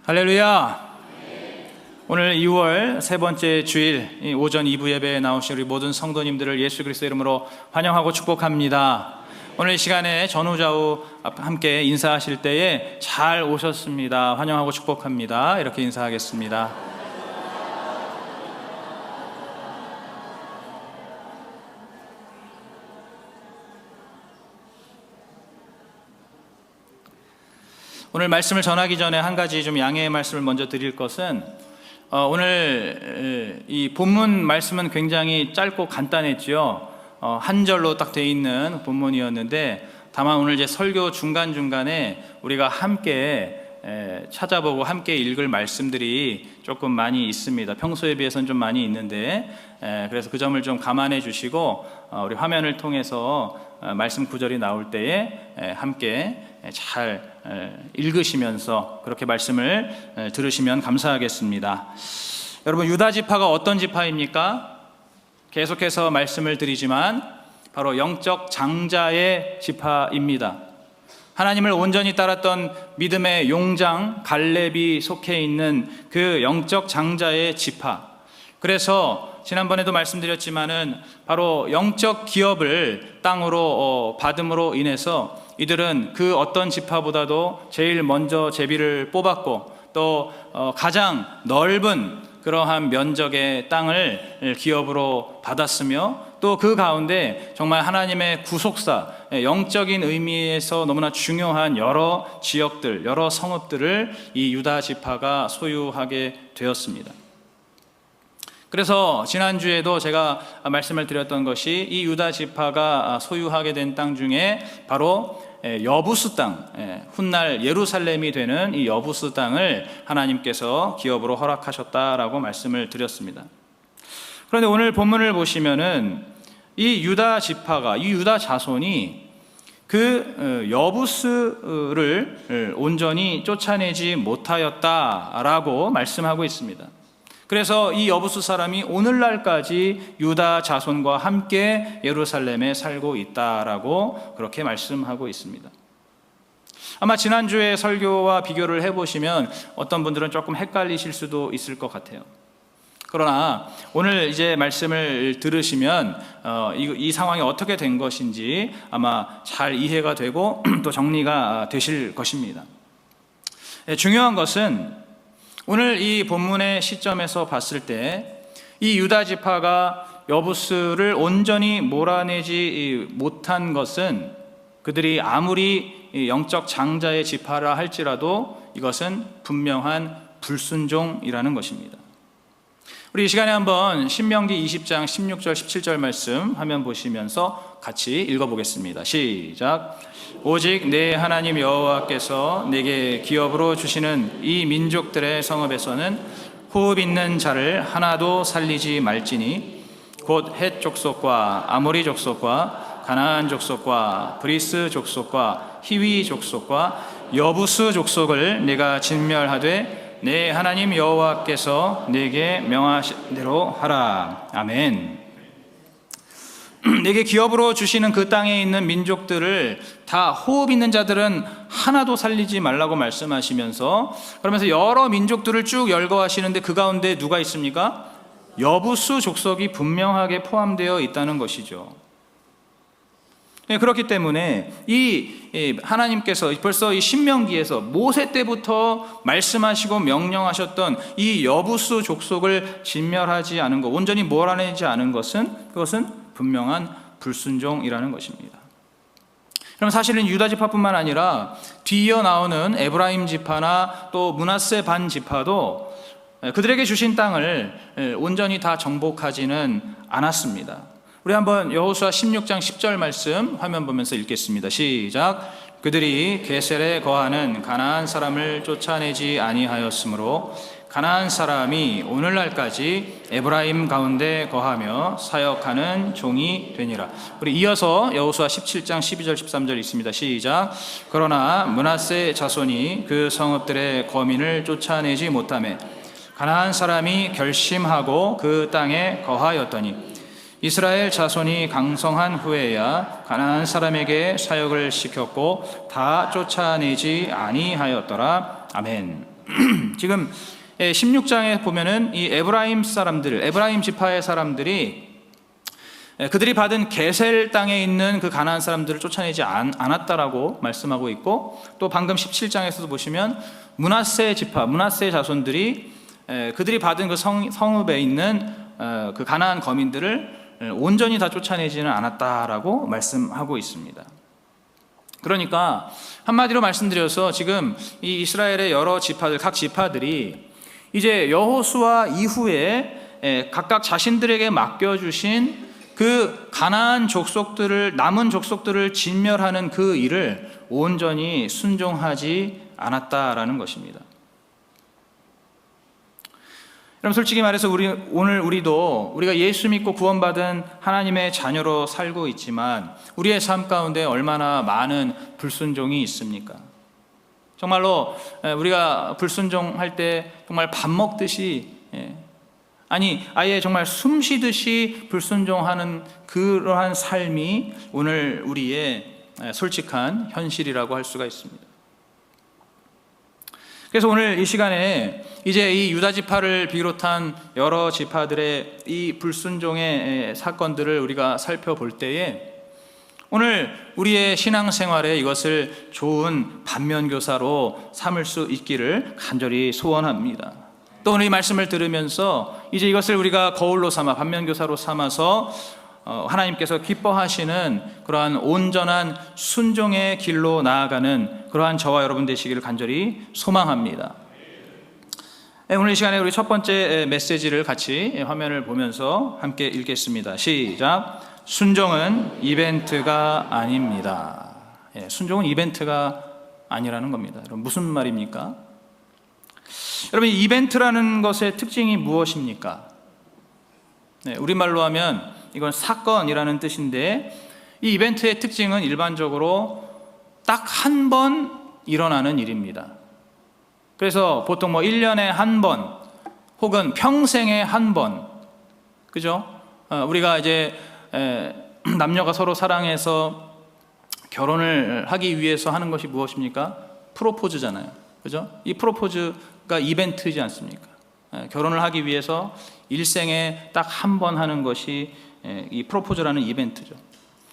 할렐루야. 오늘 2월 세 번째 주일 오전 2부 예배에 나오신 우리 모든 성도님들을 예수 그리스도 이름으로 환영하고 축복합니다. 오늘 이 시간에 전후좌우 함께 인사하실 때에 잘 오셨습니다, 환영하고 축복합니다, 이렇게 인사하겠습니다. 오늘 말씀을 전하기 전에 한 가지 좀 양해의 말씀을 먼저 드릴 것은 오늘 이 본문 말씀은 굉장히 짧고 간단했죠. 한 절로 딱 돼 있는 본문이었는데 다만 오늘 이제 설교 중간중간에 우리가 함께 찾아보고 함께 읽을 말씀들이 조금 많이 있습니다. 평소에 비해서는 좀 많이 있는데 그래서 그 점을 좀 감안해 주시고 우리 화면을 통해서 말씀 구절이 나올 때에 함께 잘 읽으시면서 그렇게 말씀을 들으시면 감사하겠습니다. 여러분, 유다 지파가 어떤 지파입니까? 계속해서 말씀을 드리지만 바로 영적 장자의 지파입니다. 하나님을 온전히 따랐던 믿음의 용장 갈렙이 속해 있는 그 영적 장자의 지파. 그래서 지난번에도 말씀드렸지만은 바로 영적 기업을 땅으로 받음으로 인해서 이들은 그 어떤 지파보다도 제일 먼저 제비를 뽑았고 또 가장 넓은 그러한 면적의 땅을 기업으로 받았으며 또 그 가운데 정말 하나님의 구속사, 영적인 의미에서 너무나 중요한 여러 지역들, 여러 성읍들을 이 유다 지파가 소유하게 되었습니다. 그래서 지난주에도 제가 말씀을 드렸던 것이 이 유다 지파가 소유하게 된 땅 중에 바로 여부스 땅, 훗날 예루살렘이 되는 이 여부스 땅을 하나님께서 기업으로 허락하셨다라고 말씀을 드렸습니다. 그런데 오늘 본문을 보시면은 이 유다 지파가, 이 유다 자손이 그 여부스를 온전히 쫓아내지 못하였다라고 말씀하고 있습니다. 그래서 이 여부스 사람이 오늘날까지 유다 자손과 함께 예루살렘에 살고 있다라고 그렇게 말씀하고 있습니다. 아마 지난주에 설교와 비교를 해보시면 어떤 분들은 조금 헷갈리실 수도 있을 것 같아요. 그러나 오늘 이제 말씀을 들으시면 이 상황이 어떻게 된 것인지 아마 잘 이해가 되고 또 정리가 되실 것입니다. 중요한 것은 오늘 이 본문의 시점에서 봤을 때 이 유다 지파가 여부스를 온전히 몰아내지 못한 것은 그들이 아무리 영적 장자의 지파라 할지라도 이것은 분명한 불순종이라는 것입니다. 우리 이 시간에 한번 신명기 20장 16절 17절 말씀 화면 보시면서 같이 읽어보겠습니다. 시작. 오직 내 하나님 여호와께서 내게 기업으로 주시는 이 민족들의 성읍에서는 호흡 있는 자를 하나도 살리지 말지니 곧 헷 족속과 아모리 족속과 가나안 족속과 브리스 족속과 히위 족속과 여부스 족속을 내가 진멸하되 내 하나님 여호와께서 내게 명하신 대로 하라. 아멘. 내게 기업으로 주시는 그 땅에 있는 민족들을 다 호흡 있는 자들은 하나도 살리지 말라고 말씀하시면서 그러면서 여러 민족들을 쭉 열거하시는데 그 가운데 누가 있습니까? 여부스 족속이 분명하게 포함되어 있다는 것이죠. 그렇기 때문에 이 하나님께서 벌써 이 신명기에서 모세 때부터 말씀하시고 명령하셨던 이 여부스 족속을 진멸하지 않은 것, 온전히 몰아내지 않은 것은 그것은 분명한 불순종이라는 것입니다. 그럼 사실은 유다 지파뿐만 아니라 뒤이어 나오는 에브라임 지파나 또 므낫세 반 지파도 그들에게 주신 땅을 온전히 다 정복하지는 않았습니다. 우리 한번 여호수아 16장 10절 말씀 화면 보면서 읽겠습니다. 시작. 그들이 게셀에 거하는 가나안 사람을 쫓아내지 아니하였으므로 가나안 사람이 오늘날까지 에브라임 가운데 거하며 사역하는 종이 되니라. 우리 이어서 여호수아 17장 12절 13절 있습니다. 시작. 그러나 므낫세 자손이 그 성읍들의 거민을 쫓아내지 못하매 가나안 사람이 결심하고 그 땅에 거하였더니 이스라엘 자손이 강성한 후에야 가나안 사람에게 사역을 시켰고 다 쫓아내지 아니하였더라. 아멘. 지금 16장에 보면은 이 에브라임 지파의 사람들이 그들이 받은 게셀 땅에 있는 그 가나안 사람들을 쫓아내지 않았다라고 말씀하고 있고, 또 방금 17장에서도 보시면 므낫세 자손들이 그들이 받은 그 성읍에 있는 그 가나안 거민들을 온전히 다 쫓아내지는 않았다라고 말씀하고 있습니다. 그러니까 한마디로 말씀드려서 지금 이 이스라엘의 여러 지파들, 각 지파들이 이제 여호수아 이후에 각각 자신들에게 맡겨주신 그 가나안 남은 족속들을 진멸하는 그 일을 온전히 순종하지 않았다라는 것입니다. 그럼 솔직히 말해서 오늘 우리가 예수 믿고 구원받은 하나님의 자녀로 살고 있지만 우리의 삶 가운데 얼마나 많은 불순종이 있습니까? 정말로 우리가 불순종할 때 정말 밥 먹듯이, 아예 정말 숨 쉬듯이 불순종하는 그러한 삶이 오늘 우리의 솔직한 현실이라고 할 수가 있습니다. 그래서 오늘 이 시간에 이제 이 유다 지파를 비롯한 여러 지파들의 이 불순종의 사건들을 우리가 살펴볼 때에 오늘 우리의 신앙생활에 이것을 좋은 반면교사로 삼을 수 있기를 간절히 소원합니다. 또 오늘 이 말씀을 들으면서 이제 이것을 우리가 거울로 삼아 반면교사로 삼아서 하나님께서 기뻐하시는 그러한 온전한 순종의 길로 나아가는 그러한 저와 여러분 되시기를 간절히 소망합니다. 오늘 이 시간에 우리 첫 번째 메시지를 같이 화면을 보면서 함께 읽겠습니다. 시작. 순종은 이벤트가 아닙니다. 순종은 이벤트가 아니라는 겁니다. 여러분, 무슨 말입니까? 여러분, 이벤트라는 것의 특징이 무엇입니까? 우리말로 하면 이건 사건이라는 뜻인데, 이 이벤트의 특징은 일반적으로 딱 한 번 일어나는 일입니다. 그래서 보통 1년에 한 번 혹은 평생에 한 번, 그죠? 우리가 이제 남녀가 서로 사랑해서 결혼을 하기 위해서 하는 것이 무엇입니까? 프로포즈잖아요. 그죠? 이 프로포즈가 이벤트이지 않습니까? 결혼을 하기 위해서 일생에 딱 한 번 하는 것이 이 프로포즈라는 이벤트죠.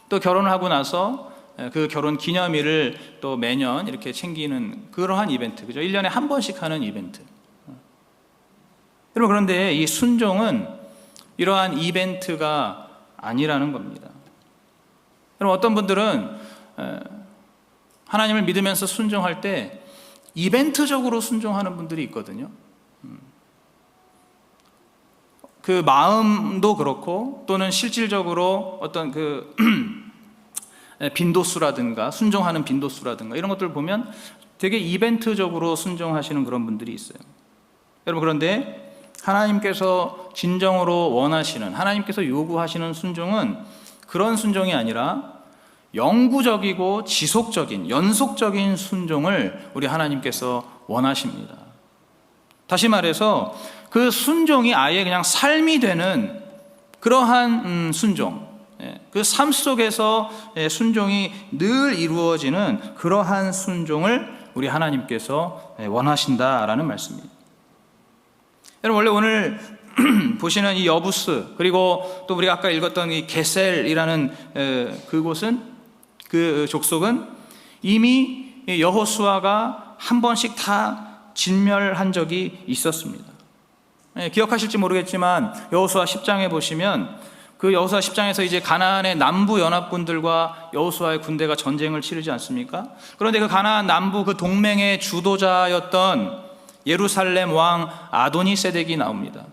또 결혼을 하고 나서 그 결혼 기념일을 또 매년 이렇게 챙기는 그러한 이벤트, 그죠? 1년에 한 번씩 하는 이벤트. 여러분, 그런데 이 순종은 이러한 이벤트가 아니라는 겁니다. 여러분, 어떤 분들은 하나님을 믿으면서 순종할 때 이벤트적으로 순종하는 분들이 있거든요. 그 마음도 그렇고 또는 실질적으로 어떤 그 빈도수라든가 순종하는 빈도수라든가 이런 것들을 보면 되게 이벤트적으로 순종하시는 그런 분들이 있어요. 여러분, 그런데 하나님께서 진정으로 원하시는, 하나님께서 요구하시는 순종은 그런 순종이 아니라 영구적이고 지속적인, 연속적인 순종을 우리 하나님께서 원하십니다. 다시 말해서 그 순종이 아예 그냥 삶이 되는 그러한 순종, 그 삶 속에서 순종이 늘 이루어지는 그러한 순종을 우리 하나님께서 원하신다라는 말씀입니다. 여러분, 원래 오늘 보시는 이 여부스, 그리고 또 우리가 아까 읽었던 이 게셀이라는 그곳은, 그 족속은 이미 여호수아가 한 번씩 다 진멸한 적이 있었습니다. 기억하실지 모르겠지만 여호수아 10장에 보시면 그 여호수아 10장에서 이제 가나안의 남부 연합군들과 여호수아의 군대가 전쟁을 치르지 않습니까? 그런데 그 가나안 남부 그 동맹의 주도자였던 예루살렘 왕 아도니세덱이 나옵니다.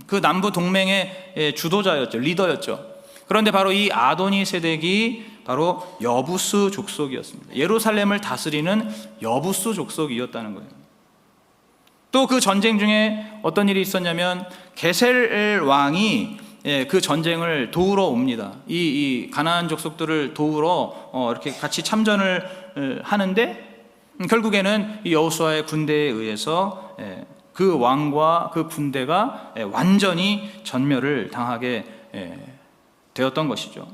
그 남부 동맹의 주도자였죠, 리더였죠. 그런데 바로 이 아도니세덱이 바로 여부스 족속이었습니다. 예루살렘을 다스리는 여부스 족속이었다는 거예요. 또 그 전쟁 중에 어떤 일이 있었냐면 게셀 왕이 그 전쟁을 도우러 옵니다. 이 가나안 족속들을 도우러 이렇게 같이 참전을 하는데 결국에는 이 여호수아의 군대에 의해서 그 왕과 그 군대가 완전히 전멸을 당하게 되었던 것이죠.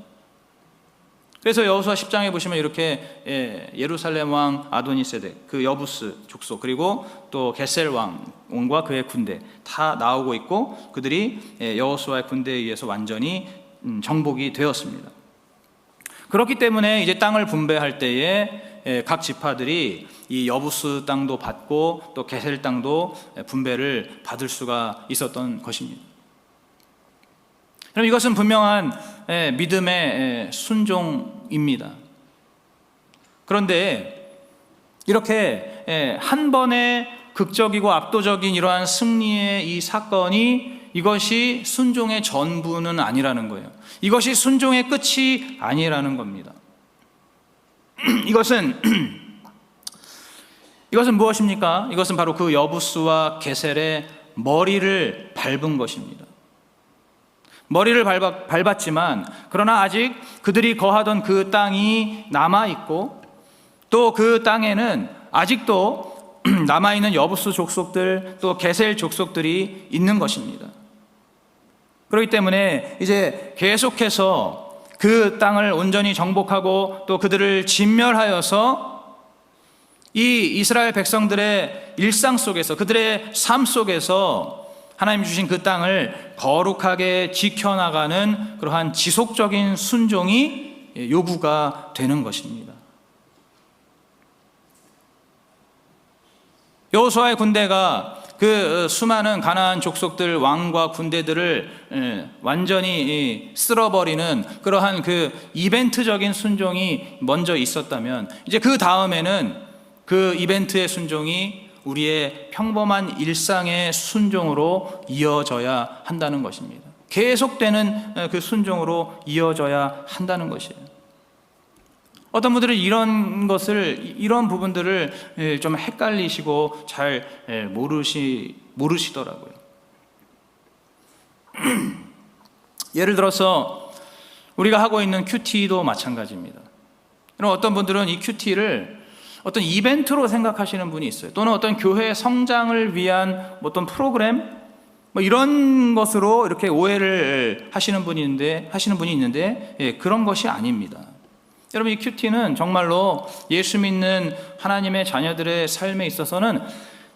그래서 여호수아 10장에 보시면 이렇게 예루살렘 왕 아도니세덱, 그 여부스 족속, 그리고 또 게셀 왕과 그의 군대 다 나오고 있고, 그들이 여호수아의 군대에 의해서 완전히 정복이 되었습니다. 그렇기 때문에 이제 땅을 분배할 때에 각 지파들이 이 여부스 땅도 받고 또 게셀 땅도 분배를 받을 수가 있었던 것입니다. 그럼 이것은 분명한 믿음의 순종입니다. 그런데 이렇게 한 번의 극적이고 압도적인 이러한 승리의 이 사건이, 이것이 순종의 전부는 아니라는 거예요. 이것이 순종의 끝이 아니라는 겁니다. 이것은 무엇입니까? 이것은 바로 그 여부스와 게셀의 머리를 밟은 것입니다. 머리를 밟았지만, 그러나 아직 그들이 거하던 그 땅이 남아있고, 또 그 땅에는 아직도 남아있는 여부스 족속들, 또 게셀 족속들이 있는 것입니다. 그렇기 때문에 이제 계속해서 그 땅을 온전히 정복하고 또 그들을 진멸하여서 이 이스라엘 백성들의 일상 속에서, 그들의 삶 속에서 하나님 주신 그 땅을 거룩하게 지켜나가는 그러한 지속적인 순종이 요구가 되는 것입니다. 여호수아의 군대가 그 수많은 가나안 족속들 왕과 군대들을 완전히 쓸어버리는 그러한 그 이벤트적인 순종이 먼저 있었다면, 이제 그 다음에는 그 이벤트의 순종이 우리의 평범한 일상의 순종으로 이어져야 한다는 것입니다. 계속되는 그 순종으로 이어져야 한다는 것이에요. 어떤 분들은 이런 부분들을 좀 헷갈리시고 잘 모르시더라고요. 예를 들어서 우리가 하고 있는 큐티도 마찬가지입니다. 그럼 어떤 분들은 이 큐티를 어떤 이벤트로 생각하시는 분이 있어요. 또는 어떤 교회의 성장을 위한 어떤 프로그램, 이런 것으로 이렇게 오해를 하시는 분이 있는데 그런 것이 아닙니다. 여러분, 이 큐티는 정말로 예수 믿는 하나님의 자녀들의 삶에 있어서는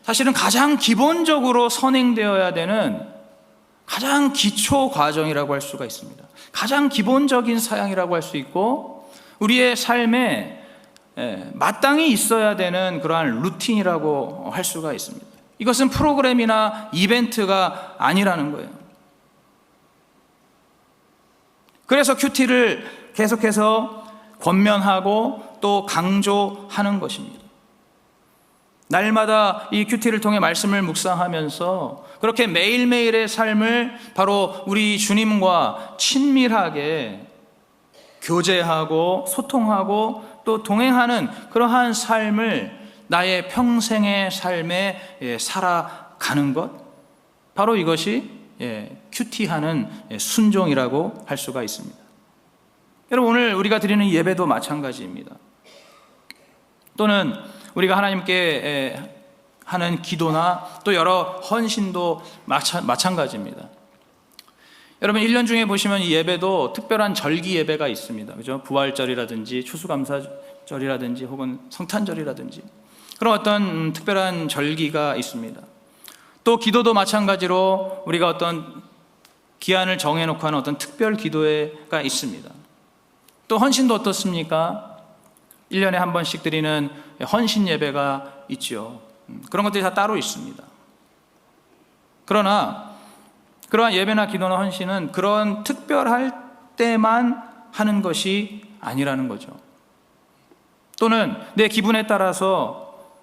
사실은 가장 기본적으로 선행되어야 되는 가장 기초 과정이라고 할 수가 있습니다. 가장 기본적인 사양이라고 할 수 있고, 우리의 삶에 마땅히 있어야 되는 그러한 루틴이라고 할 수가 있습니다. 이것은 프로그램이나 이벤트가 아니라는 거예요. 그래서 큐티를 계속해서 권면하고 또 강조하는 것입니다. 날마다 이 큐티를 통해 말씀을 묵상하면서 그렇게 매일매일의 삶을 바로 우리 주님과 친밀하게 교제하고 소통하고 또 동행하는 그러한 삶을 나의 평생의 삶에 살아가는 것, 바로 이것이 큐티하는 순종이라고 할 수가 있습니다. 여러분, 오늘 우리가 드리는 예배도 마찬가지입니다. 또는 우리가 하나님께 하는 기도나 또 여러 헌신도 마찬가지입니다. 여러분, 1년 중에 보시면 이 예배도 특별한 절기 예배가 있습니다. 그죠? 부활절이라든지 추수감사절이라든지 혹은 성탄절이라든지 그런 어떤 특별한 절기가 있습니다. 또 기도도 마찬가지로 우리가 어떤 기한을 정해놓고 하는 어떤 특별 기도회가 있습니다. 또 헌신도 어떻습니까? 1년에 한 번씩 드리는 헌신 예배가 있죠. 그런 것들이 다 따로 있습니다. 그러나 그러한 예배나 기도나 헌신은 그런 특별할 때만 하는 것이 아니라는 거죠. 또는 내 기분에 따라서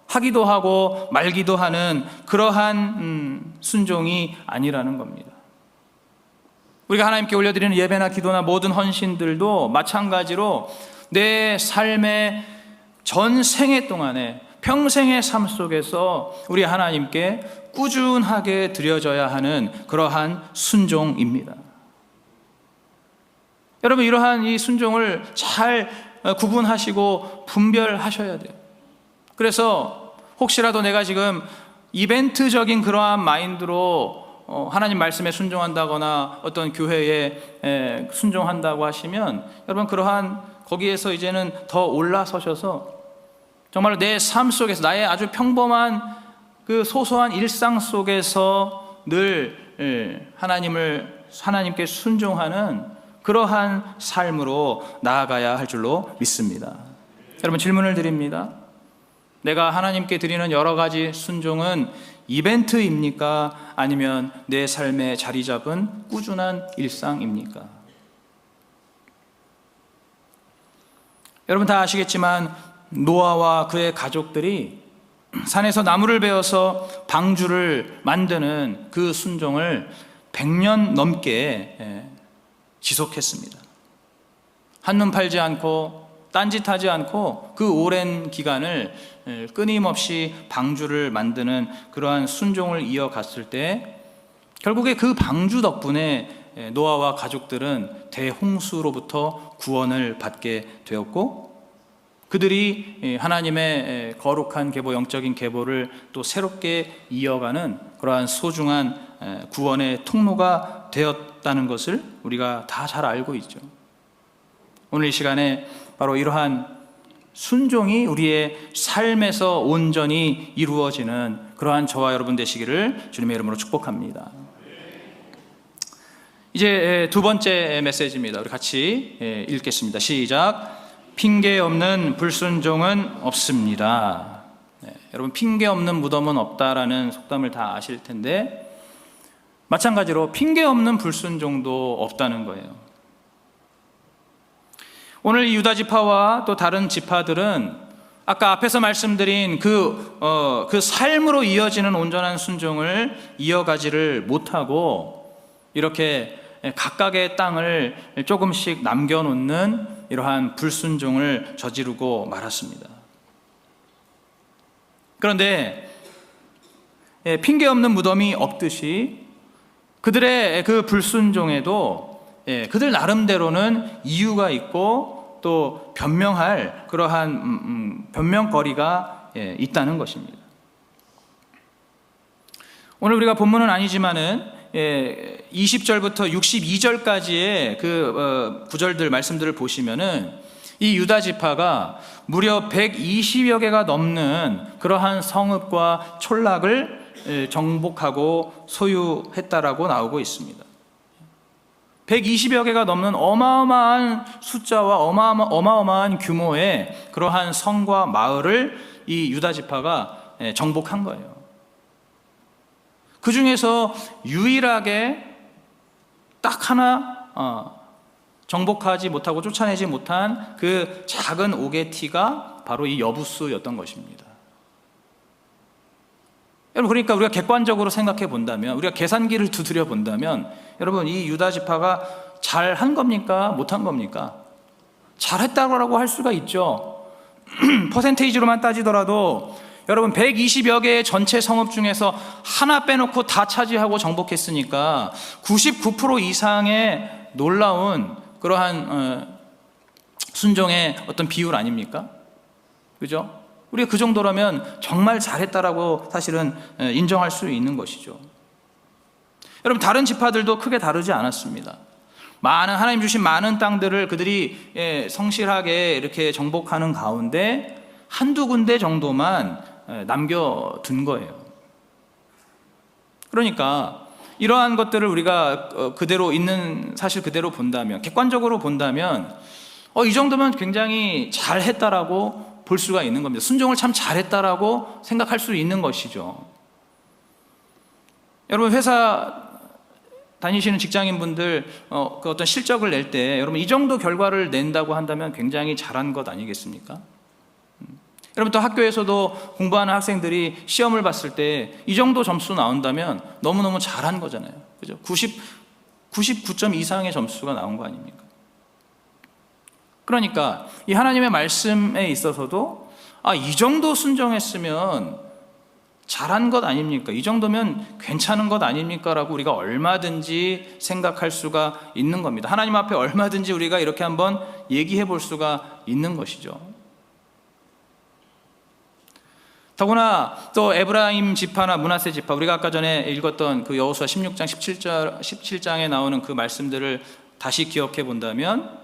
하기도 하고 말기도 하는 그러한 순종이 아니라는 겁니다. 우리가 하나님께 올려드리는 예배나 기도나 모든 헌신들도 마찬가지로 내 삶의 전생애 동안에 평생의 삶 속에서 우리 하나님께 꾸준하게 드려져야 하는 그러한 순종입니다. 여러분, 이러한 이 순종을 잘 구분하시고 분별하셔야 돼요. 그래서 혹시라도 내가 지금 이벤트적인 그러한 마인드로 하나님 말씀에 순종한다거나 어떤 교회에 순종한다고 하시면, 여러분, 그러한 거기에서 이제는 더 올라서셔서 정말 내 삶 속에서 나의 아주 평범한 그 소소한 일상 속에서 늘 하나님께 순종하는 그러한 삶으로 나아가야 할 줄로 믿습니다. 여러분, 질문을 드립니다. 내가 하나님께 드리는 여러 가지 순종은 이벤트입니까? 아니면 내 삶에 자리 잡은 꾸준한 일상입니까? 여러분 다 아시겠지만 노아와 그의 가족들이 산에서 나무를 베어서 방주를 만드는 그 순종을 100년 넘게 지속했습니다. 한눈 팔지 않고 딴짓하지 않고 그 오랜 기간을 끊임없이 방주를 만드는 그러한 순종을 이어갔을 때 결국에 그 방주 덕분에 노아와 가족들은 대홍수로부터 구원을 받게 되었고, 그들이 하나님의 거룩한 계보, 영적인 계보를 또 새롭게 이어가는 그러한 소중한 구원의 통로가 되었다는 것을 우리가 다 잘 알고 있죠. 오늘 이 시간에 바로 이러한 순종이 우리의 삶에서 온전히 이루어지는 그러한 저와 여러분 되시기를 주님의 이름으로 축복합니다. 이제 두 번째 메시지입니다. 우리 같이 읽겠습니다. 시작. 핑계 없는 불순종은 없습니다. 여러분, 핑계 없는 무덤은 없다라는 속담을 다 아실 텐데, 마찬가지로 핑계 없는 불순종도 없다는 거예요. 오늘 이 유다 지파와 또 다른 지파들은 아까 앞에서 말씀드린 그 삶으로 이어지는 온전한 순종을 이어가지를 못하고 이렇게 각각의 땅을 조금씩 남겨놓는 이러한 불순종을 저지르고 말았습니다. 그런데 핑계 없는 무덤이 없듯이 그들의 그 불순종에도 그들 나름대로는 이유가 있고 또 변명할 그러한 변명거리가 있다는 것입니다. 오늘 우리가 본문은 아니지만은 20절부터 62절까지의 그 구절들 말씀들을 보시면은 이 유다 지파가 무려 120여 개가 넘는 그러한 성읍과 촌락을 정복하고 소유했다라고 나오고 있습니다. 120여 개가 넘는 어마어마한 숫자와 어마어마한 규모의 그러한 성과 마을을 이 유다 지파가 정복한 거예요. 그 중에서 유일하게 딱 하나 정복하지 못하고 쫓아내지 못한 그 작은 오게티가 바로 이 여부스였던 것입니다. 여러분, 그러니까 우리가 객관적으로 생각해 본다면, 우리가 계산기를 두드려 본다면, 여러분, 이 유다 지파가 잘한 겁니까? 못한 겁니까? 잘했다고 할 수가 있죠. 퍼센테이지로만 따지더라도 여러분 120여 개의 전체 성읍 중에서 하나 빼놓고 다 차지하고 정복했으니까 99% 이상의 놀라운 그러한 순종의 어떤 비율 아닙니까? 그죠? 우리가 그 정도라면 정말 잘했다라고 사실은 인정할 수 있는 것이죠. 여러분, 다른 지파들도 크게 다르지 않았습니다. 하나님 주신 많은 땅들을 그들이 성실하게 이렇게 정복하는 가운데 한두 군데 정도만 남겨둔 거예요. 그러니까 이러한 것들을 우리가 그대로 있는 사실 그대로 본다면, 객관적으로 본다면 이 정도면 굉장히 잘했다라고 볼 수가 있는 겁니다. 순종을 참 잘했다라고 생각할 수 있는 것이죠. 여러분, 회사 다니시는 직장인분들 그 어떤 실적을 낼 때 여러분 이 정도 결과를 낸다고 한다면 굉장히 잘한 것 아니겠습니까? 여러분, 또 학교에서도 공부하는 학생들이 시험을 봤을 때 이 정도 점수 나온다면 너무너무 잘한 거잖아요. 그죠? 99점 이상의 점수가 나온 거 아닙니까? 그러니까 이 하나님의 말씀에 있어서도 이 정도 순종했으면 잘한 것 아닙니까? 이 정도면 괜찮은 것 아닙니까? 라고 우리가 얼마든지 생각할 수가 있는 겁니다. 하나님 앞에 얼마든지 우리가 이렇게 한번 얘기해 볼 수가 있는 것이죠. 더구나 또 에브라임 지파나 므낫세 지파, 우리가 아까 전에 읽었던 그 여호수아 16장 17장에 나오는 그 말씀들을 다시 기억해 본다면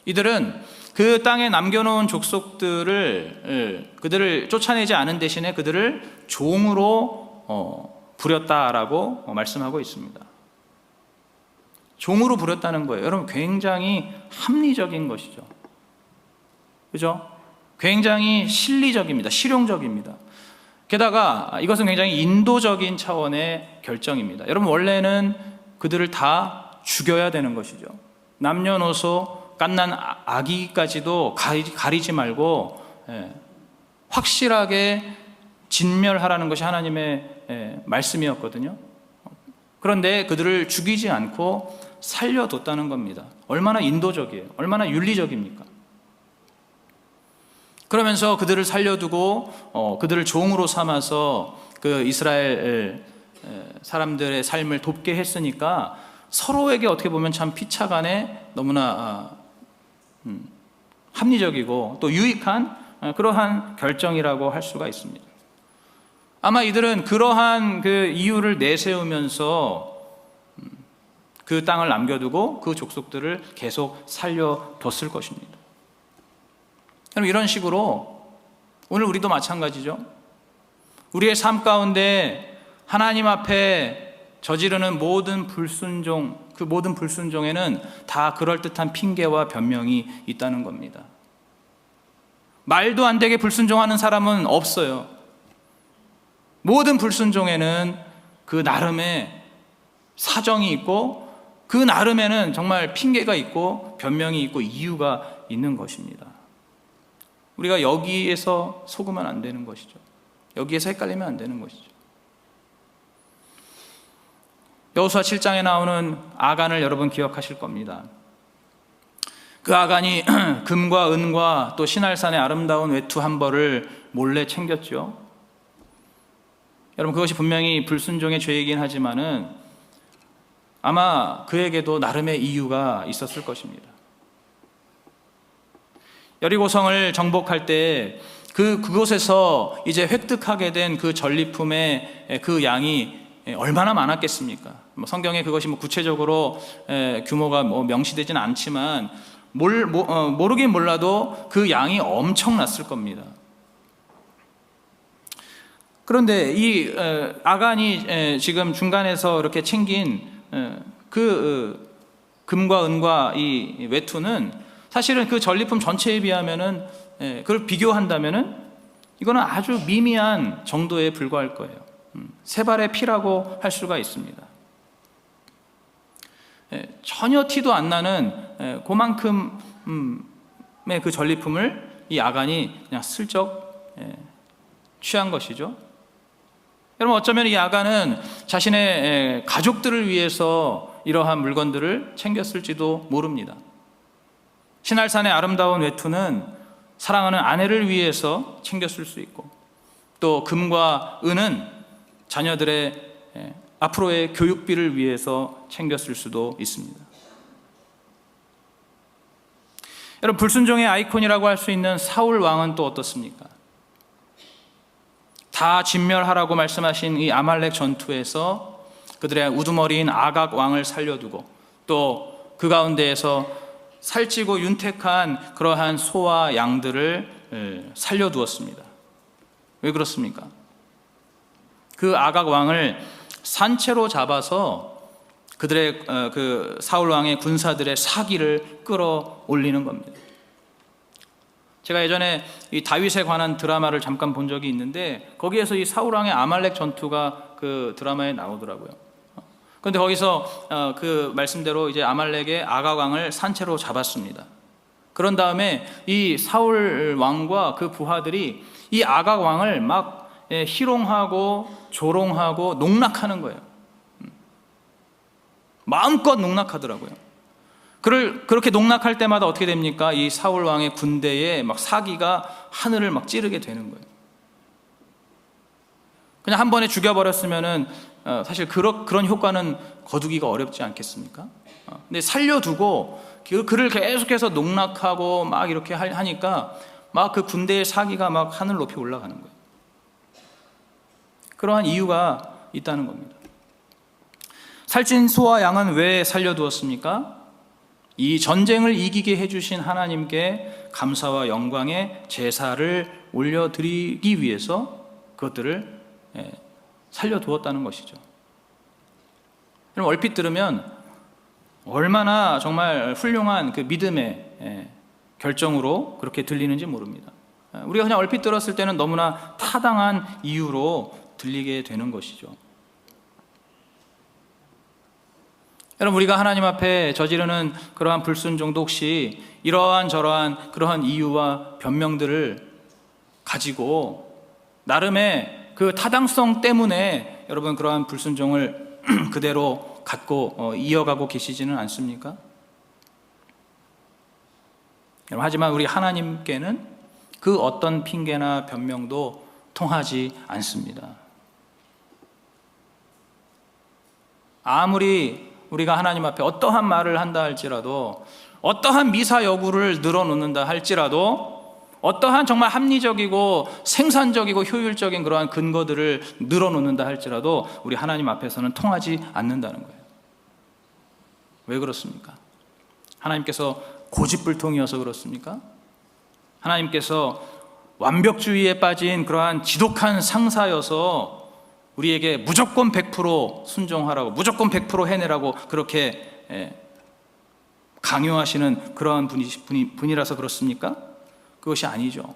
이들은 그 땅에 남겨놓은 족속들을 그들을 쫓아내지 않은 대신에 그들을 종으로 부렸다라고 말씀하고 있습니다. 종으로 부렸다는 거예요. 여러분, 굉장히 합리적인 것이죠. 그죠? 굉장히 실리적입니다. 실용적입니다. 게다가 이것은 굉장히 인도적인 차원의 결정입니다. 여러분, 원래는 그들을 다 죽여야 되는 것이죠. 남녀노소 갓난 아기까지도 가리지 말고 확실하게 진멸하라는 것이 하나님의 말씀이었거든요. 그런데 그들을 죽이지 않고 살려뒀다는 겁니다. 얼마나 인도적이에요. 얼마나 윤리적입니까? 그러면서 그들을 살려두고 그들을 종으로 삼아서 그 이스라엘 사람들의 삶을 돕게 했으니까 서로에게 어떻게 보면 참 피차간에 너무나 합리적이고 또 유익한 그러한 결정이라고 할 수가 있습니다. 아마 이들은 그러한 그 이유를 내세우면서 그 땅을 남겨두고 그 족속들을 계속 살려뒀을 것입니다. 그럼 이런 식으로 오늘 우리도 마찬가지죠. 우리의 삶 가운데 하나님 앞에 저지르는 모든 불순종, 그 모든 불순종에는 다 그럴듯한 핑계와 변명이 있다는 겁니다. 말도 안 되게 불순종하는 사람은 없어요. 모든 불순종에는 그 나름의 사정이 있고 그 나름에는 정말 핑계가 있고 변명이 있고 이유가 있는 것입니다. 우리가 여기에서 속으면 안 되는 것이죠. 여기에서 헷갈리면 안 되는 것이죠. 여호수아 7장에 나오는 아간을 여러분 기억하실 겁니다. 그 아간이 금과 은과 또 시날산의 아름다운 외투 한 벌을 몰래 챙겼죠. 여러분, 그것이 분명히 불순종의 죄이긴 하지만은 아마 그에게도 나름의 이유가 있었을 것입니다. 여리고성을 정복할 때 그곳에서 이제 획득하게 된 그 전리품의 그 양이 얼마나 많았겠습니까? 성경에 그것이 구체적으로 규모가 명시되지는 않지만 모르긴 몰라도 그 양이 엄청났을 겁니다. 그런데 이 아간이 지금 중간에서 이렇게 챙긴 그 금과 은과 이 외투는 사실은 그 전리품 전체에 비하면은 그걸 비교한다면은 이거는 아주 미미한 정도에 불과할 거예요. 세 발의 피라고 할 수가 있습니다. 전혀 티도 안 나는 그만큼의 그 전리품을 이 아간이 그냥 슬쩍 취한 것이죠. 여러분, 어쩌면 이 아간은 자신의 가족들을 위해서 이러한 물건들을 챙겼을지도 모릅니다. 시날산의 아름다운 외투는 사랑하는 아내를 위해서 챙겼을 수 있고, 또 금과 은은 자녀들의 앞으로의 교육비를 위해서 챙겼을 수도 있습니다. 여러분, 불순종의 아이콘이라고 할 수 있는 사울 왕은 또 어떻습니까? 다 진멸하라고 말씀하신 이 아말렉 전투에서 그들의 우두머리인 아각 왕을 살려두고 또 그 가운데에서 살찌고 윤택한 그러한 소와 양들을 살려두었습니다. 왜 그렇습니까? 그 아각 왕을 산채로 잡아서 그들의 그 사울 왕의 군사들의 사기를 끌어올리는 겁니다. 제가 예전에 이 다윗에 관한 드라마를 잠깐 본 적이 있는데 거기에서 이 사울 왕의 아말렉 전투가 그 드라마에 나오더라고요. 그런데 거기서 그 말씀대로 이제 아말렉의 아각 왕을 산채로 잡았습니다. 그런 다음에 이 사울 왕과 그 부하들이 이 아각 왕을 막 희롱하고 조롱하고 농락하는 거예요. 마음껏 농락하더라고요. 그렇게 농락할 때마다 어떻게 됩니까? 이 사울 왕의 군대에 막 사기가 하늘을 막 찌르게 되는 거예요. 그냥 한 번에 죽여버렸으면은 사실 그런 효과는 거두기가 어렵지 않겠습니까? 근데 살려두고 그를 계속해서 농락하고 막 이렇게 하니까 막 그 군대의 사기가 막 하늘 높이 올라가는 거예요. 그러한 이유가 있다는 겁니다. 살찐 소와 양은 왜 살려두었습니까? 이 전쟁을 이기게 해주신 하나님께 감사와 영광의 제사를 올려드리기 위해서 그것들을 살려두었다는 것이죠. 그럼 얼핏 들으면 얼마나 정말 훌륭한 그 믿음의 결정으로 그렇게 들리는지 모릅니다. 우리가 그냥 얼핏 들었을 때는 너무나 타당한 이유로 들리게 되는 것이죠. 여러분, 우리가 하나님 앞에 저지르는 그러한 불순종도 혹시 이러한 저러한 그러한 이유와 변명들을 가지고 나름의 그 타당성 때문에 여러분 그러한 불순종을 그대로 갖고 이어가고 계시지는 않습니까? 하지만 우리 하나님께는 그 어떤 핑계나 변명도 통하지 않습니다. 아무리 우리가 하나님 앞에 어떠한 말을 한다 할지라도, 어떠한 미사 여구를 늘어놓는다 할지라도, 어떠한 정말 합리적이고 생산적이고 효율적인 그러한 근거들을 늘어놓는다 할지라도 우리 하나님 앞에서는 통하지 않는다는 거예요. 왜 그렇습니까? 하나님께서 고집불통이어서 그렇습니까? 하나님께서 완벽주의에 빠진 그러한 지독한 상사여서 우리에게 무조건 100% 순종하라고, 무조건 100% 해내라고 그렇게 강요하시는 그러한 분이라서 그렇습니까? 그것이 아니죠.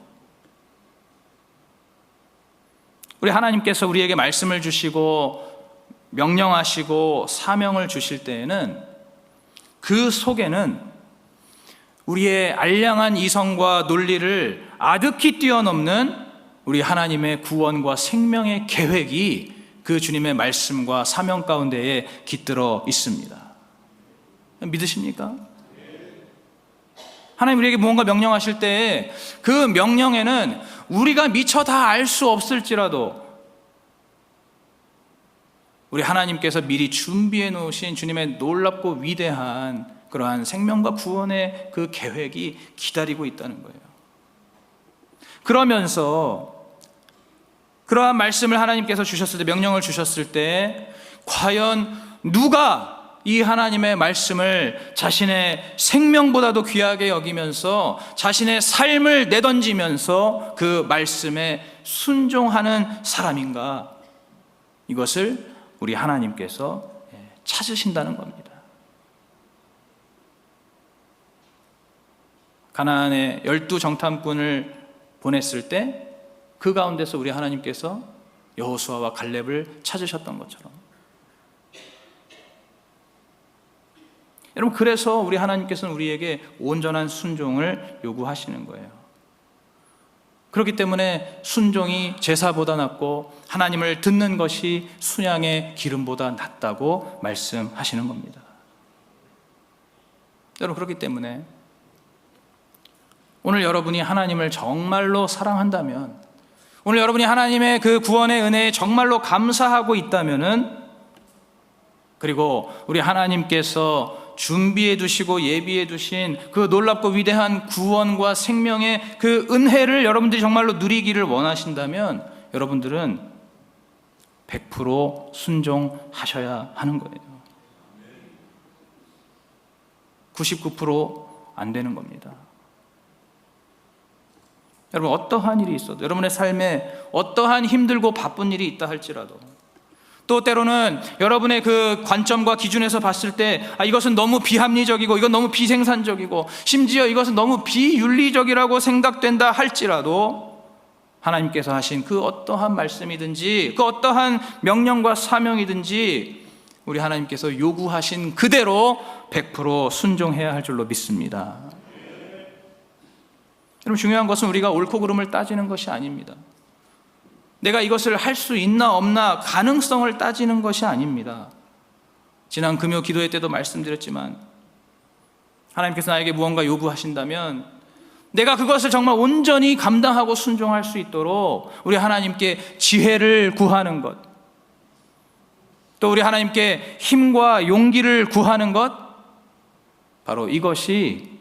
우리 하나님께서 우리에게 말씀을 주시고 명령하시고 사명을 주실 때에는 그 속에는 우리의 알량한 이성과 논리를 아득히 뛰어넘는 우리 하나님의 구원과 생명의 계획이 그 주님의 말씀과 사명 가운데에 깃들어 있습니다. 믿으십니까? 하나님 우리에게 무언가 명령하실 때 그 명령에는 우리가 미처 다 알 수 없을지라도 우리 하나님께서 미리 준비해 놓으신 주님의 놀랍고 위대한 그러한 생명과 구원의 그 계획이 기다리고 있다는 거예요. 그러면서 그러한 말씀을 하나님께서 주셨을 때, 명령을 주셨을 때 과연 누가 이 하나님의 말씀을 자신의 생명보다도 귀하게 여기면서 자신의 삶을 내던지면서 그 말씀에 순종하는 사람인가? 이것을 우리 하나님께서 찾으신다는 겁니다. 가나안에 12정탐꾼을 보냈을 때 그 가운데서 우리 하나님께서 여호수아와 갈렙을 찾으셨던 것처럼, 여러분, 그래서 우리 하나님께서는 우리에게 온전한 순종을 요구하시는 거예요. 그렇기 때문에 순종이 제사보다 낫고 하나님을 듣는 것이 순양의 기름보다 낫다고 말씀하시는 겁니다. 여러분, 그렇기 때문에 오늘 여러분이 하나님을 정말로 사랑한다면, 오늘 여러분이 하나님의 그 구원의 은혜에 정말로 감사하고 있다면은, 그리고 우리 하나님께서 준비해 두시고 예비해 두신 그 놀랍고 위대한 구원과 생명의 그 은혜를 여러분들이 정말로 누리기를 원하신다면 여러분들은 100% 순종하셔야 하는 거예요. 99% 안 되는 겁니다. 여러분, 어떠한 일이 있어도, 여러분의 삶에 어떠한 힘들고 바쁜 일이 있다 할지라도, 또 때로는 여러분의 그 관점과 기준에서 봤을 때 이것은 너무 비합리적이고 이건 너무 비생산적이고 심지어 이것은 너무 비윤리적이라고 생각된다 할지라도 하나님께서 하신 그 어떠한 말씀이든지 그 어떠한 명령과 사명이든지 우리 하나님께서 요구하신 그대로 100% 순종해야 할 줄로 믿습니다. 여러분, 중요한 것은 우리가 옳고 그름을 따지는 것이 아닙니다. 내가 이것을 할 수 있나 없나 가능성을 따지는 것이 아닙니다. 지난 금요 기도회 때도 말씀드렸지만 하나님께서 나에게 무언가 요구하신다면 내가 그것을 정말 온전히 감당하고 순종할 수 있도록 우리 하나님께 지혜를 구하는 것, 또 우리 하나님께 힘과 용기를 구하는 것, 바로 이것이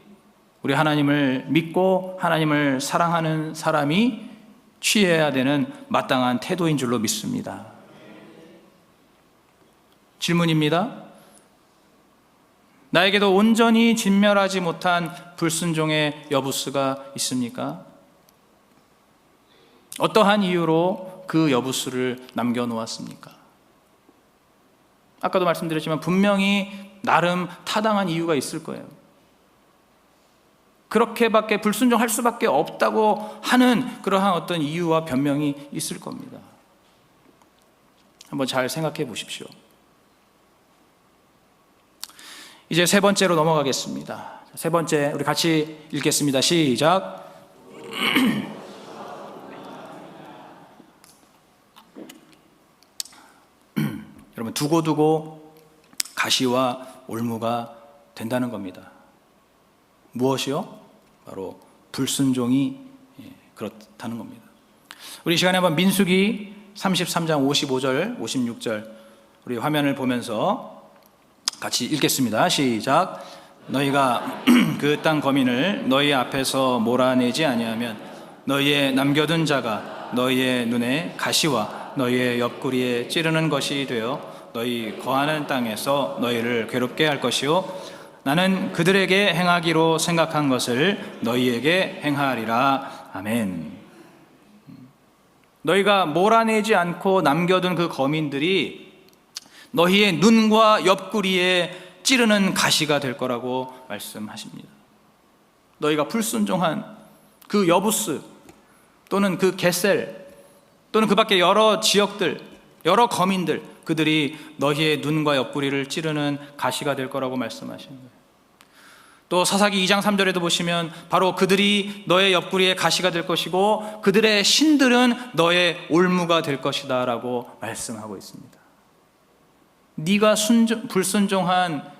우리 하나님을 믿고 하나님을 사랑하는 사람이 취해야 되는 마땅한 태도인 줄로 믿습니다. 질문입니다. 나에게도 온전히 진멸하지 못한 불순종의 여부수가 있습니까? 어떠한 이유로 그 여부수를 남겨놓았습니까? 아까도 말씀드렸지만 분명히 나름 타당한 이유가 있을 거예요. 그렇게밖에 불순종할 수밖에 없다고 하는 그러한 어떤 이유와 변명이 있을 겁니다. 한번 잘 생각해 보십시오. 이제 세 번째로 넘어가겠습니다. 세 번째, 우리 같이 읽겠습니다. 시작. 여러분, 두고두고 가시와 올무가 된다는 겁니다. 무엇이요? 바로 불순종이 그렇다는 겁니다. 우리 이 시간에 한번 민수기 33장 55절, 56절 우리 화면을 보면서 같이 읽겠습니다. 시작. 너희가 그 땅 거민을 너희 앞에서 몰아내지 아니하면 너희의 남겨둔 자가 너희의 눈에 가시와 너희의 옆구리에 찌르는 것이 되어 너희 거하는 땅에서 너희를 괴롭게 할 것이요 나는 그들에게 행하기로 생각한 것을 너희에게 행하리라. 아멘. 너희가 몰아내지 않고 남겨둔 그 거민들이 너희의 눈과 옆구리에 찌르는 가시가 될 거라고 말씀하십니다. 너희가 불순종한 그 여부스 또는 그 게셀 또는 그 밖에 여러 지역들, 여러 거민들, 그들이 너희의 눈과 옆구리를 찌르는 가시가 될 거라고 말씀하시는 거예요. 또 사사기 2장 3절에도 보시면 바로 그들이 너의 옆구리에 가시가 될 것이고 그들의 신들은 너의 올무가 될 것이다 라고 말씀하고 있습니다. 네가 불순종한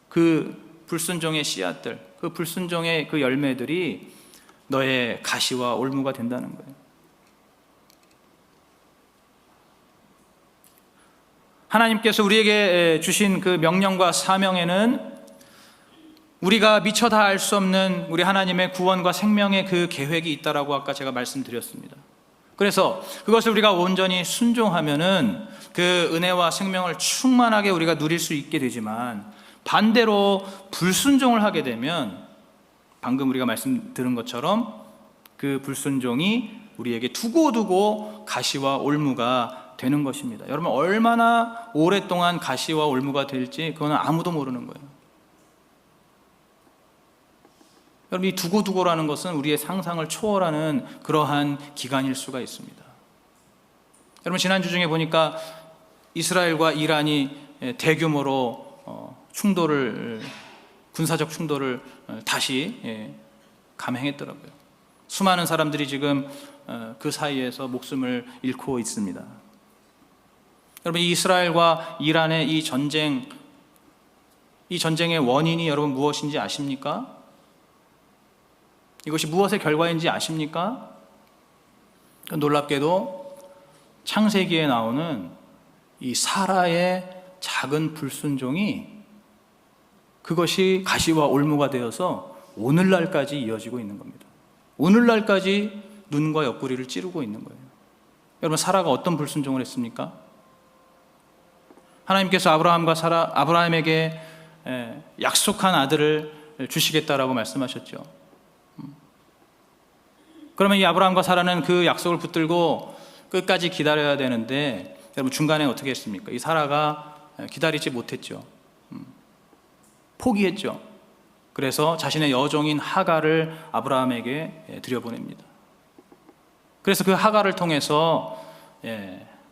그 불순종의 씨앗들, 그 불순종의 그 열매들이 너의 가시와 올무가 된다는 거예요. 하나님께서 우리에게 주신 그 명령과 사명에는 우리가 미처 다 알 수 없는 우리 하나님의 구원과 생명의 그 계획이 있다라고 아까 제가 말씀드렸습니다. 그래서 그것을 우리가 온전히 순종하면은 그 은혜와 생명을 충만하게 우리가 누릴 수 있게 되지만 반대로 불순종을 하게 되면 방금 우리가 말씀 들은 것처럼 그 불순종이 우리에게 두고두고 가시와 올무가 되는 것입니다. 여러분, 얼마나 오랫동안 가시와 올무가 될지 그거는 아무도 모르는 거예요. 여러분, 이 두고두고라는 것은 우리의 상상을 초월하는 그러한 기간일 수가 있습니다. 여러분, 지난주 중에 보니까 이스라엘과 이란이 대규모로 군사적 충돌을 다시 감행했더라고요. 수많은 사람들이 지금 그 사이에서 목숨을 잃고 있습니다. 여러분, 이 이스라엘과 이란의 이 전쟁의 원인이 여러분 무엇인지 아십니까? 이것이 무엇의 결과인지 아십니까? 놀랍게도 창세기에 나오는 이 사라의 작은 불순종이 그것이 가시와 올무가 되어서 오늘날까지 이어지고 있는 겁니다. 오늘날까지 눈과 옆구리를 찌르고 있는 거예요. 여러분, 사라가 어떤 불순종을 했습니까? 하나님께서 아브라함에게 약속한 아들을 주시겠다라고 말씀하셨죠. 그러면 이 아브라함과 사라는 그 약속을 붙들고 끝까지 기다려야 되는데 여러분, 중간에 어떻게 했습니까? 이 사라가 기다리지 못했죠. 포기했죠. 그래서 자신의 여종인 하갈을 아브라함에게 들여보냅니다. 그래서 그 하갈을 통해서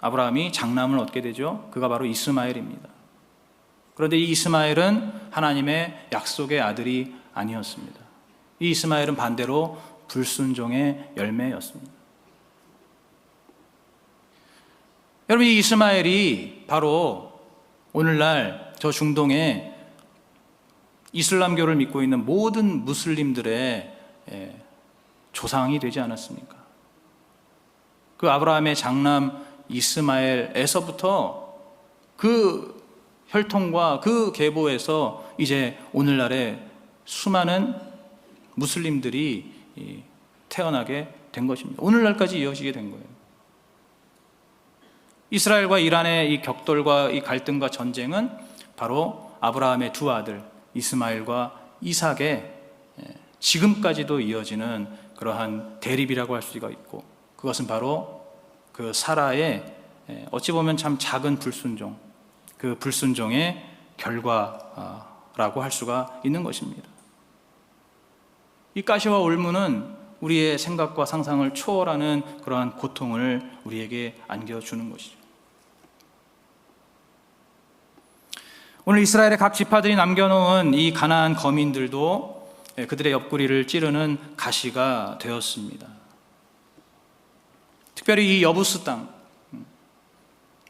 아브라함이 장남을 얻게 되죠. 그가 바로 이스마엘입니다. 그런데 이 이스마엘은 하나님의 약속의 아들이 아니었습니다. 이 이스마엘은 반대로 불순종의 열매였습니다. 여러분, 이 이스마엘이 바로 오늘날 저 중동에 이슬람교를 믿고 있는 모든 무슬림들의 조상이 되지 않았습니까? 그 아브라함의 장남 이스마엘에서부터 그 혈통과 그 계보에서 이제 오늘날의 수많은 무슬림들이 태어나게 된 것입니다. 오늘날까지 이어지게 된 거예요. 이스라엘과 이란의 이 격돌과 이 갈등과 전쟁은 바로 아브라함의 두 아들 이스마엘과 이삭의 지금까지도 이어지는 그러한 대립이라고 할 수가 있고, 그것은 바로 그 사라의 어찌 보면 참 작은 불순종, 그 불순종의 결과라고 할 수가 있는 것입니다. 이 가시와 올무는 우리의 생각과 상상을 초월하는 그러한 고통을 우리에게 안겨주는 것이죠. 오늘 이스라엘의 각 지파들이 남겨놓은 이 가나안 거민들도 그들의 옆구리를 찌르는 가시가 되었습니다. 특별히 이 여부스 땅,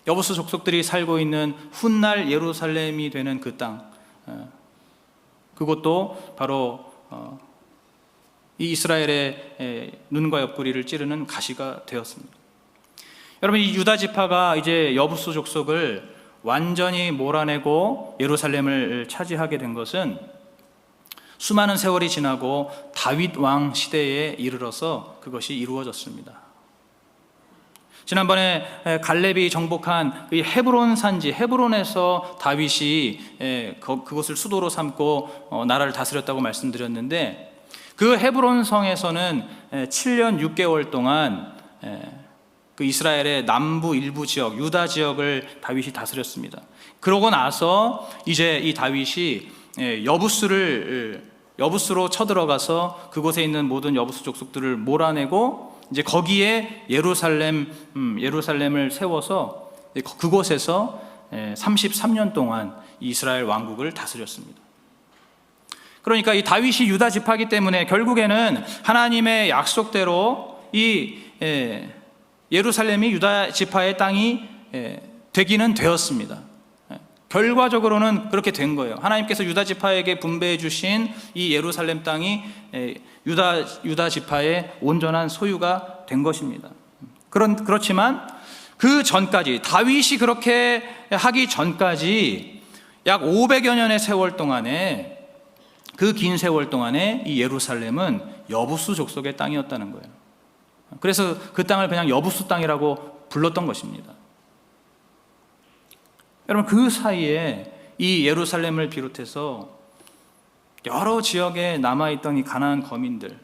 여부스 족속들이 살고 있는 훗날 예루살렘이 되는 그 땅, 그것도 바로 이 이스라엘의 눈과 옆구리를 찌르는 가시가 되었습니다. 여러분, 이 유다 지파가 이제 여부스 족속을 완전히 몰아내고 예루살렘을 차지하게 된 것은 수많은 세월이 지나고 다윗 왕 시대에 이르러서 그것이 이루어졌습니다. 지난번에 갈렙이 정복한 이 헤브론 산지, 헤브론에서 다윗이 그것을 수도로 삼고 나라를 다스렸다고 말씀드렸는데, 그 헤브론 성에서는 7년 6개월 동안 그 이스라엘의 남부 일부 지역, 유다 지역을 다윗이 다스렸습니다. 그러고 나서 이제 이 다윗이 여부스로 쳐들어가서 그곳에 있는 모든 여부스 족속들을 몰아내고 이제 거기에 예루살렘을 세워서 그곳에서 33년 동안 이스라엘 왕국을 다스렸습니다. 그러니까 이 다윗이 유다 지파이기 때문에 결국에는 하나님의 약속대로 이 예루살렘이 유다 지파의 땅이 되기는 되었습니다. 결과적으로는 그렇게 된 거예요. 하나님께서 유다 지파에게 분배해 주신 이 예루살렘 땅이 유다 지파의 온전한 소유가 된 것입니다. 그렇지만 그 전까지, 다윗이 그렇게 하기 전까지 약 500여 년의 세월 동안에, 그 긴 세월 동안에 이 예루살렘은 여부스 족속의 땅이었다는 거예요. 그래서 그 땅을 그냥 여부스 땅이라고 불렀던 것입니다. 여러분, 그 사이에 이 예루살렘을 비롯해서 여러 지역에 남아있던 이 가나안 거민들,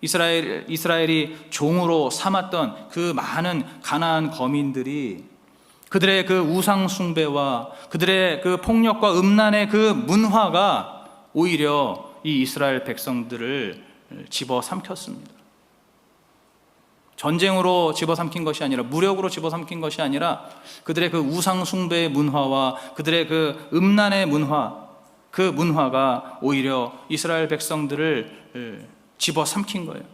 이스라엘이 종으로 삼았던 그 많은 가나안 거민들이 그들의 그 우상 숭배와 그들의 그 폭력과 음란의 그 문화가 오히려 이 이스라엘 백성들을 집어삼켰습니다. 전쟁으로 집어삼킨 것이 아니라, 무력으로 집어삼킨 것이 아니라 그들의 그 우상 숭배의 문화와 그들의 그 음란의 문화, 그 문화가 오히려 이스라엘 백성들을 집어삼킨 거예요.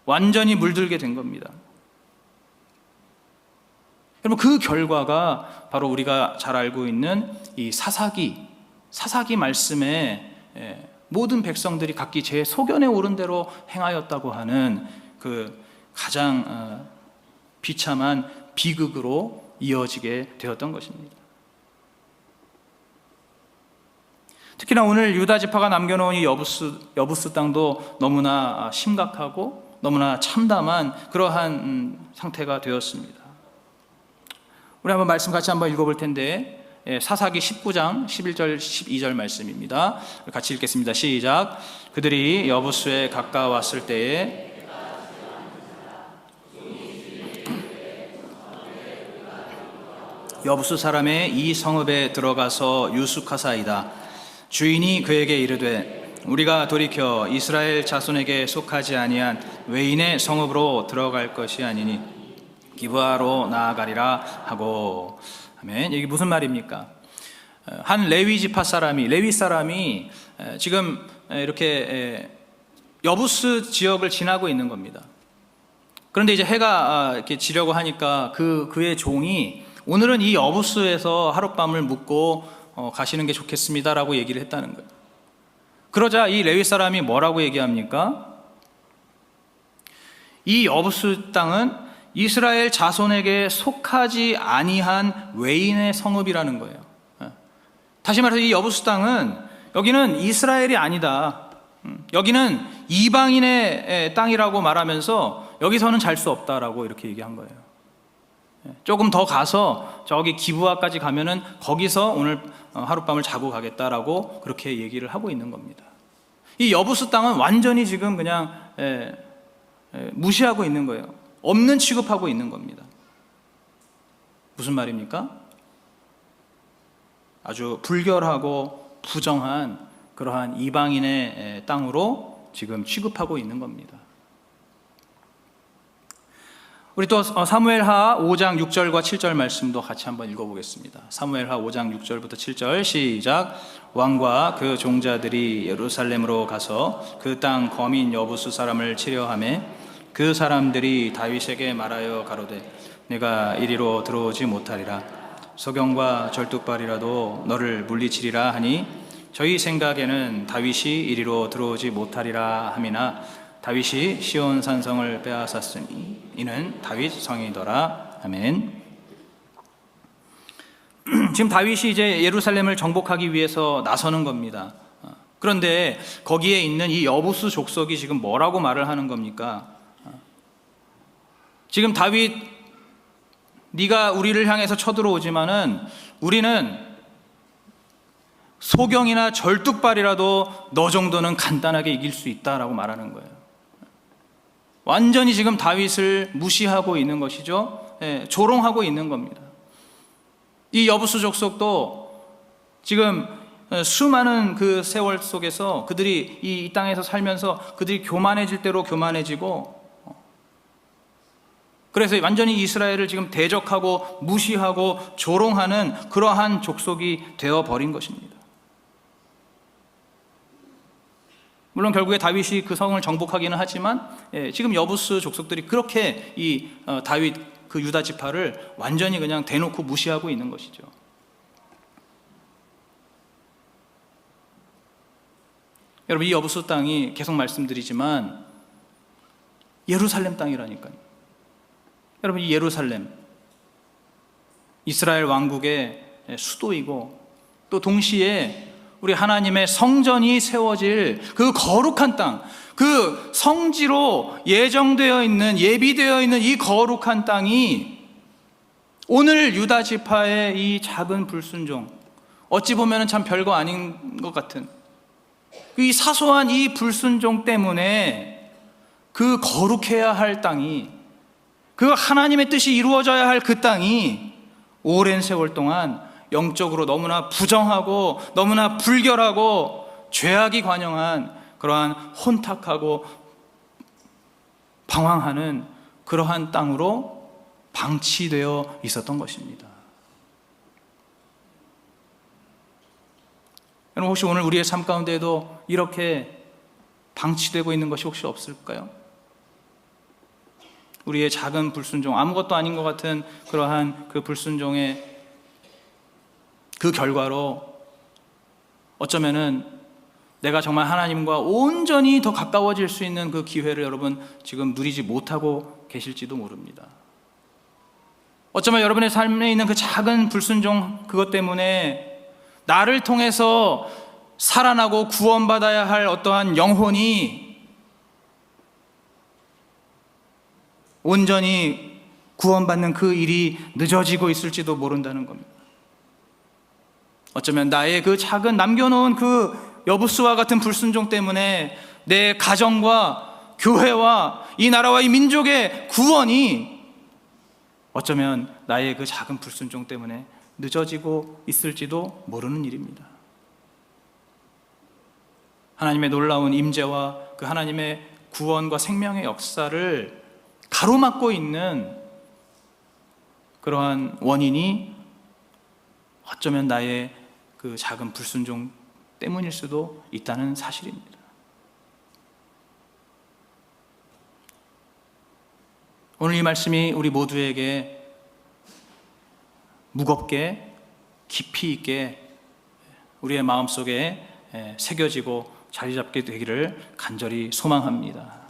완전히 물들게 된 겁니다. 여러분, 그 결과가 바로 우리가 잘 알고 있는 이 사사기 말씀에 모든 백성들이 각기 제 소견에 오른 대로 행하였다고 하는 그 가장 비참한 비극으로 이어지게 되었던 것입니다. 특히나 오늘 유다 지파가 남겨놓은 이 여부스 땅도 너무나 심각하고 너무나 참담한 그러한 상태가 되었습니다. 우리 한번 말씀 같이 한번 읽어볼 텐데, 사사기 19장 11절 12절 말씀입니다. 같이 읽겠습니다. 시작. 그들이 여부스에 가까웠을 때에 여부스 사람의 이 성읍에 들어가서 유숙하사이다. 주인이 그에게 이르되 우리가 돌이켜 이스라엘 자손에게 속하지 아니한 외인의 성읍으로 들어갈 것이 아니니 기브아로 나아가리라 하고. 아멘. 이게 무슨 말입니까? 한 레위 사람이 지금 이렇게 여부스 지역을 지나고 있는 겁니다. 그런데 이제 해가 이렇게 지려고 하니까 그의 종이 오늘은 이 여부스에서 하룻밤을 묵고 가시는 게 좋겠습니다라고 얘기를 했다는 거예요. 그러자 이 레위 사람이 뭐라고 얘기합니까? 이 여부스 땅은 이스라엘 자손에게 속하지 아니한 외인의 성읍이라는 거예요. 다시 말해서 이 여부스 땅은, 여기는 이스라엘이 아니다, 여기는 이방인의 땅이라고 말하면서 여기서는 잘 수 없다라고 이렇게 얘기한 거예요. 조금 더 가서 저기 기브아까지 가면은 거기서 오늘 하룻밤을 자고 가겠다라고 그렇게 얘기를 하고 있는 겁니다. 이 여부스 땅은 완전히 지금 그냥 무시하고 있는 거예요. 없는 취급하고 있는 겁니다. 무슨 말입니까? 아주 불결하고 부정한 그러한 이방인의 땅으로 지금 취급하고 있는 겁니다. 우리 또 사무엘하 5장 6절과 7절 말씀도 같이 한번 읽어보겠습니다. 사무엘하 5장 6절부터 7절 시작. 왕과 그 종자들이 예루살렘으로 가서 그 땅 거민 여부스 사람을 치려하매 그 사람들이 다윗에게 말하여 가로되 내가 이리로 들어오지 못하리라. 소경과 절뚝발이라도 너를 물리치리라 하니 저희 생각에는 다윗이 이리로 들어오지 못하리라 함이나 다윗이 시온 산성을 빼앗았으니 이는 다윗 성이더라. 아멘. 지금 다윗이 이제 예루살렘을 정복하기 위해서 나서는 겁니다. 그런데 거기에 있는 이 여부스 족속이 지금 뭐라고 말을 하는 겁니까? 지금 다윗, 네가 우리를 향해서 쳐들어오지만은 우리는 소경이나 절뚝발이라도 너 정도는 간단하게 이길 수 있다라고 말하는 거예요. 완전히 지금 다윗을 무시하고 있는 것이죠. 조롱하고 있는 겁니다. 이 여부스 족속도 지금 수많은 그 세월 속에서 그들이 이 땅에서 살면서 그들이 교만해질 대로 교만해지고, 그래서 완전히 이스라엘을 지금 대적하고 무시하고 조롱하는 그러한 족속이 되어버린 것입니다. 물론 결국에 다윗이 그 성을 정복하기는 하지만 지금 여부스 족속들이 그렇게 이 다윗 그 유다 지파를 완전히 그냥 대놓고 무시하고 있는 것이죠. 여러분, 이 여부스 땅이 계속 말씀드리지만 예루살렘 땅이라니까요. 여러분, 이 예루살렘 이스라엘 왕국의 수도이고 또 동시에 우리 하나님의 성전이 세워질 그 거룩한 땅, 그 성지로 예정되어 있는, 예비되어 있는 이 거룩한 땅이 오늘 유다 지파의 이 작은 불순종, 어찌 보면 참 별거 아닌 것 같은 이 사소한 이 불순종 때문에 그 거룩해야 할 땅이, 그 하나님의 뜻이 이루어져야 할 그 땅이 오랜 세월 동안 영적으로 너무나 부정하고 너무나 불결하고 죄악이 관영한 그러한 혼탁하고 방황하는 그러한 땅으로 방치되어 있었던 것입니다. 여러분, 혹시 오늘 우리의 삶 가운데에도 이렇게 방치되고 있는 것이 혹시 없을까요? 우리의 작은 불순종, 아무것도 아닌 것 같은 그러한 그 불순종의 그 결과로 어쩌면은 내가 정말 하나님과 온전히 더 가까워질 수 있는 그 기회를 여러분 지금 누리지 못하고 계실지도 모릅니다. 어쩌면 여러분의 삶에 있는 그 작은 불순종, 그것 때문에 나를 통해서 살아나고 구원받아야 할 어떠한 영혼이 온전히 구원받는 그 일이 늦어지고 있을지도 모른다는 겁니다. 어쩌면 나의 그 작은 남겨놓은 그 여부스와 같은 불순종 때문에 내 가정과 교회와 이 나라와 이 민족의 구원이 어쩌면 나의 그 작은 불순종 때문에 늦어지고 있을지도 모르는 일입니다. 하나님의 놀라운 임재와 그 하나님의 구원과 생명의 역사를 가로막고 있는 그러한 원인이 어쩌면 나의 그 작은 불순종 때문일 수도 있다는 사실입니다. 오늘 이 말씀이 우리 모두에게 무겁게 깊이 있게 우리의 마음속에 새겨지고 자리 잡게 되기를 간절히 소망합니다.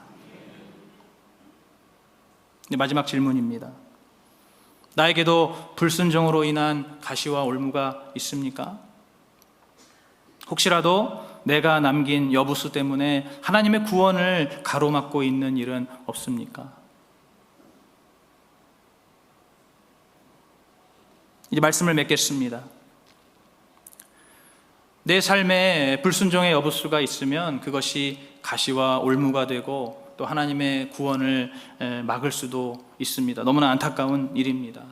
마지막 질문입니다. 나에게도 불순종으로 인한 가시와 올무가 있습니까? 혹시라도 내가 남긴 여부수 때문에 하나님의 구원을 가로막고 있는 일은 없습니까? 이제 말씀을 맺겠습니다. 내 삶에 불순종의 여부수가 있으면 그것이 가시와 올무가 되고 또 하나님의 구원을 막을 수도 있습니다. 너무나 안타까운 일입니다.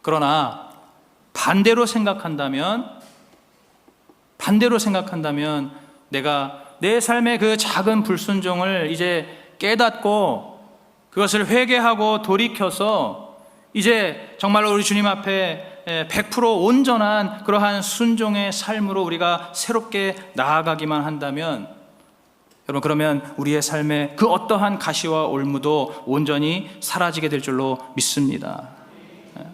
그러나 반대로 생각한다면 내가 내 삶의 그 작은 불순종을 이제 깨닫고 그것을 회개하고 돌이켜서 이제 정말로 우리 주님 앞에 100% 온전한 그러한 순종의 삶으로 우리가 새롭게 나아가기만 한다면, 여러분, 그러면 우리의 삶에 그 어떠한 가시와 올무도 온전히 사라지게 될 줄로 믿습니다.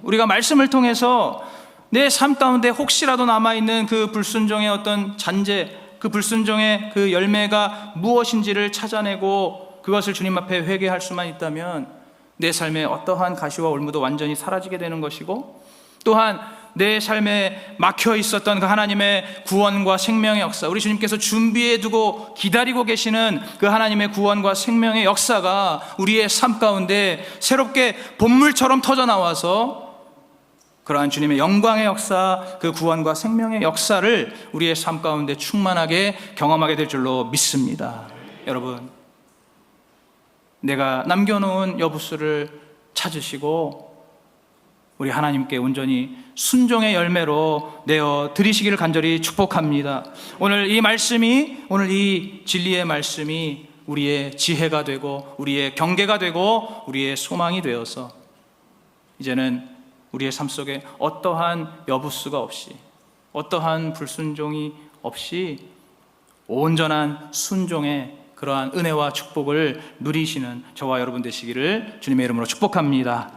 우리가 말씀을 통해서 내 삶 가운데 혹시라도 남아있는 그 불순종의 어떤 잔재, 그 불순종의 그 열매가 무엇인지를 찾아내고 그것을 주님 앞에 회개할 수만 있다면 내 삶에 어떠한 가시와 올무도 완전히 사라지게 되는 것이고, 또한 내 삶에 막혀 있었던 그 하나님의 구원과 생명의 역사, 우리 주님께서 준비해 두고 기다리고 계시는 그 하나님의 구원과 생명의 역사가 우리의 삶 가운데 새롭게 본물처럼 터져 나와서 그러한 주님의 영광의 역사, 그 구원과 생명의 역사를 우리의 삶 가운데 충만하게 경험하게 될 줄로 믿습니다. 여러분, 내가 남겨놓은 여부수를 찾으시고 우리 하나님께 온전히 순종의 열매로 내어 드리시기를 간절히 축복합니다. 오늘 이 진리의 말씀이 우리의 지혜가 되고 우리의 경계가 되고 우리의 소망이 되어서 이제는 우리의 삶 속에 어떠한 여부수가 없이, 어떠한 불순종이 없이 온전한 순종의 그러한 은혜와 축복을 누리시는 저와 여러분 되시기를 주님의 이름으로 축복합니다.